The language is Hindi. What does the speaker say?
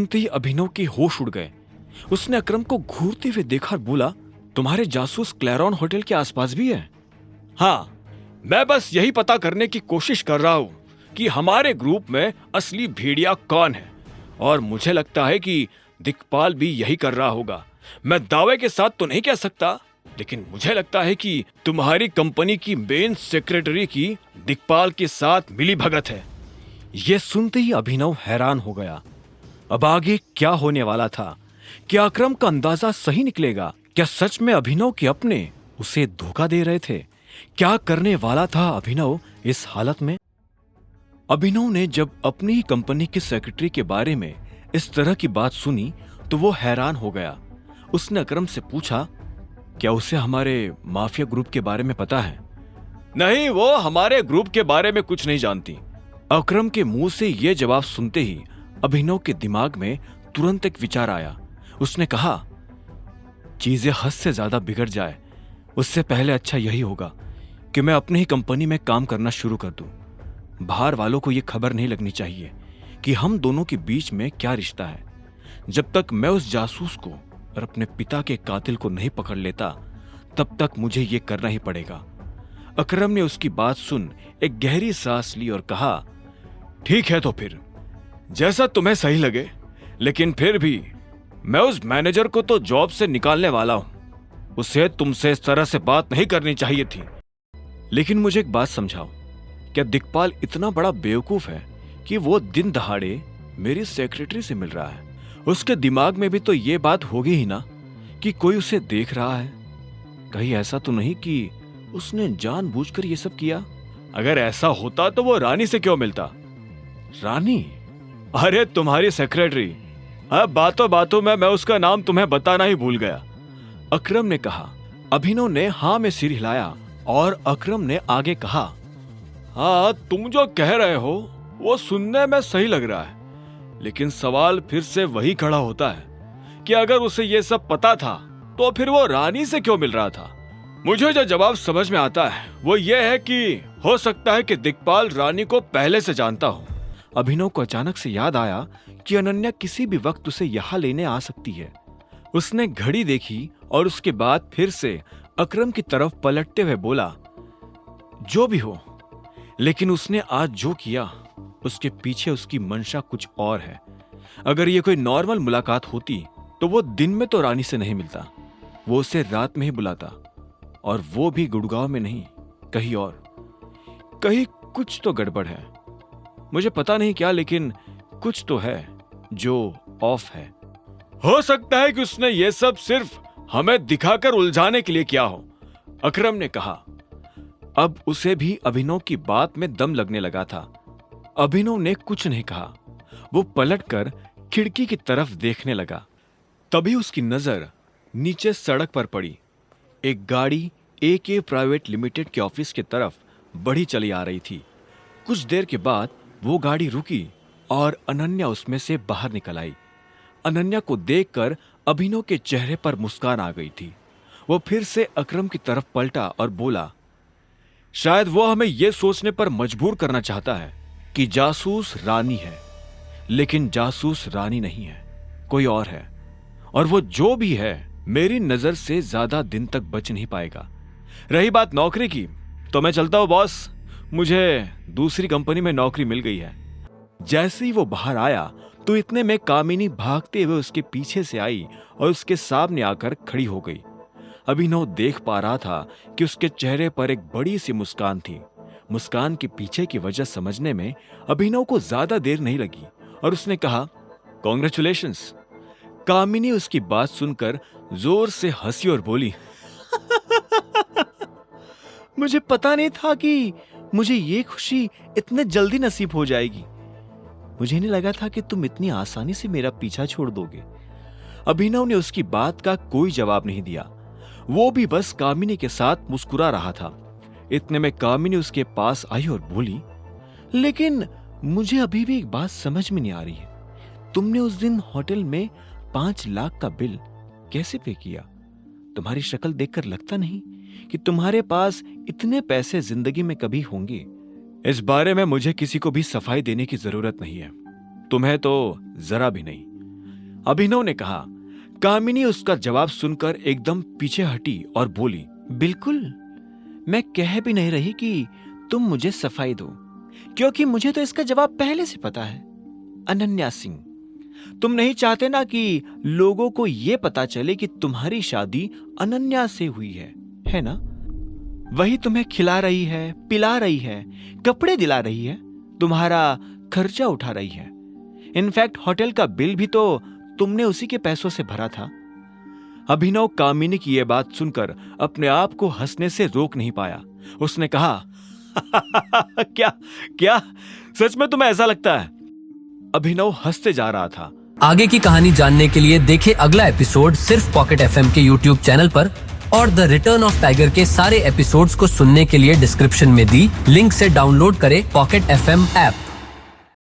सुनते ही अभिनव के होश उड़ गए। उसने अकरम को घूरते हुए देखा और बोला, तुम्हारे जासूस क्लैरॉन होटल के आसपास भी है? हाँ, मैं बस यही पता करने की कोशिश कर रहा हूँ कि हमारे ग्रुप में असली भेड़िया कौन है, और मुझे लगता है कि दिक्पाल भी यही कर रहा होगा। मैं दावे के साथ तो नहीं कह सकता, लेकिन मुझे लगता है कि तुम्हारी कंपनी की मेन सेक्रेटरी की दिक्पाल के साथ मिली भगत है। यह सुनते ही अभिनव हैरान हो गया। अब आगे क्या होने वाला था? क्या अकरम का अंदाजा सही निकलेगा? क्या सच में अभिनव के अपने उसे धोखा दे रहे थे? क्या करने वाला था अभिनव इस हालत में? अभिनव ने जब अपनी ही कंपनी की सेक्रेटरी के बारे में इस तरह की बात सुनी तो वो हैरान हो गया। उसने अकरम से पूछा, क्या उसे हमारे माफिया ग्रुप के बारे में पता है? नहीं, वो हमारे ग्रुप के बारे में कुछ नहीं जानती। अकरम के मुंह से यह जवाब सुनते ही अभिनव के दिमाग में तुरंत एक विचार आया। उसने कहा, चीजें हद से ज्यादा बिगड़ जाए उससे पहले अच्छा यही होगा कि मैं अपनी ही कंपनी में काम करना शुरू कर दूं। बाहर वालों को यह खबर नहीं लगनी चाहिए कि हम दोनों के बीच में क्या रिश्ता है। जब तक मैं उस जासूस को और अपने पिता के कातिल को नहीं पकड़ लेता, तब तक मुझे यह करना ही पड़ेगा। अकरम ने उसकी बात सुन एक गहरी सांस ली और कहा, ठीक है तो फिर जैसा तुम्हें सही लगे, लेकिन फिर भी मैं उस मैनेजर को तो जॉब से निकालने वाला हूं। उसे तुमसे इस तरह से बात नहीं करनी चाहिए थी। लेकिन मुझे एक बात समझाओ, क्या दिक्पाल इतना बड़ा बेवकूफ है कि वो दिन दहाड़े मेरी सेक्रेटरी से मिल रहा है? उसके दिमाग में भी तो ये बात होगी ही ना कि कोई उसे देख रहा है। कहीं ऐसा तो नहीं कि उसने जानबूझकर ये सब किया? अगर ऐसा होता तो वो रानी से क्यों मिलता? रानी? अरे तुम्हारी सेक्रेटरी। अब बातों बातों में मैं उसका नाम तुम्हें बताना ही भूल गया, अकरम ने कहा। अभिनव ने हाँ में सिर हिलाया और अकरम ने आगे कहा, हाँ, तुम जो कह रहे हो वो सुनने में सही लग रहा है, लेकिन सवाल फिर से वही खड़ा होता है कि अगर उसे ये सब पता था तो फिर वो रानी से क्यों मिल रहा था? मुझे जो जवाब समझ में आता है वो ये है कि हो सकता है कि दिक्पाल रानी को पहले से जानता हो। अभिनव को अचानक से याद आया कि अनन्या किसी भी वक्त उसे यहाँ लेने आ सकती है। उसने घड़ी देखी और उसके बाद फिर से अकरम की तरफ पलटते हुए बोला, जो भी हो, लेकिन उसने आज जो किया उसके पीछे उसकी मंशा कुछ और है। अगर ये कोई नॉर्मल मुलाकात होती तो वो दिन में तो रानी से नहीं मिलता, वो उसे रात में ही बुलाता, और वो भी गुड़गांव में नहीं, कहीं और। कहीं कुछ तो गड़बड़ है। मुझे पता नहीं क्या, लेकिन कुछ तो है जो ऑफ है। हो सकता है कि उसने ये सब सिर्फ हमें दिखाकर उलझाने के लिए किया हो, अकरम ने कहा। अब उसे भी अभिनव की बात में दम लगने लगा था। अभिनव ने कुछ नहीं कहा। वो पलटकर खिड़की की तरफ देखने लगा। तभी उसकी नजर नीचे सड़क पर पड़ी। एक गाड़ी AK प्राइवेट लिमिटेड के ऑफिस की तरफ बढ़ी चली आ रही थी। कुछ देर के बाद वो गाड़ी रुकी और अनन्या उसमें से बाहर निकल आई। अनन्या को देखकर अभिनव के चेहरे पर मुस्कान आ गई थी। वो फिर से अकरम की तरफ पलटा और बोला, शायद वो हमें यह सोचने पर मजबूर करना चाहता है कि जासूस रानी है, लेकिन जासूस रानी नहीं है, कोई और है। और वो जो भी है मेरी नजर से ज्यादा दिन तक बच नहीं पाएगा। रही बात नौकरी की, तो मैं चलता हूं बॉस, मुझे दूसरी कंपनी में नौकरी मिल गई है। जैसे ही वो बाहर आया तो इतने में कामिनी भागते हुए उसके पीछे से आई और उसके सामने आकर खड़ी हो गई। अभिनव देख पा रहा था कि उसके चेहरे पर एक बड़ी सी मुस्कान थी। मुस्कान के पीछे की वजह समझने में अभिनव को ज्यादा देर नहीं लगी और उसने कहा, कॉन्ग्रेचुलेशंस। कामिनी उसकी बात सुनकर जोर से हंसी और बोली, मुझे पता नहीं था कि मुझे ये खुशी इतने जल्दी नसीब हो जाएगी। मुझे नहीं लगा था कि तुम इतनी आसानी से मेरा पीछा छोड़ दोगे। अभिनव ने उसकी बात का कोई जवाब नहीं दिया। वो भी बस कामिनी के साथ मुस्कुरा रहा था। इतने में कामिनी उसके पास आई और बोली, लेकिन मुझे अभी भी एक बात समझ में नहीं आ रही है। तुमने उस दिन होटल में 5 लाख का बिल कैसे पे किया? तुम्हारी शक्ल देखकर लगता नहीं कि तुम्हारे पास इतने पैसे जिंदगी में कभी होंगे। इस बारे में मुझे किसी को भी सफाई देने की जरूरत नहीं है, तुम्हें तो जरा भी नहीं। अभिनव ने कहा। कामिनी उसका जवाब सुनकर एकदम पीछे हटी और बोली, बिल्कुल, मैं कह भी नहीं रही कि तुम मुझे सफाई दो, क्योंकि मुझे तो इसका जवाब पहले से पता है। अनन्या सिंह, तुम नहीं चाहते ना कि लोगों को यह पता चले कि तुम्हारी शादी अनन्या से हुई है ना? वही तुम्हें खिला रही है, पिला रही है, कपड़े दिला रही है, तुम्हारा खर्चा उठा रही है। इनफैक्ट होटल का बिल भी तो तुमने उसी के पैसों से भरा था। अभिनव कामिनी की यह बात सुनकर अपने आप को हंसने से रोक नहीं पाया। उसने कहा, क्या क्या सच में तुम्हें ऐसा लगता है? अभिनव हंसते जा रहा था। आगे की कहानी जानने के लिए देखें अगला एपिसोड सिर्फ पॉकेट एफएम के यूट्यूब चैनल पर, और द रिटर्न ऑफ टाइगर के सारे एपिसोड्स को सुनने के लिए डिस्क्रिप्शन में दी लिंक से डाउनलोड करें पॉकेट एफएम ऐप।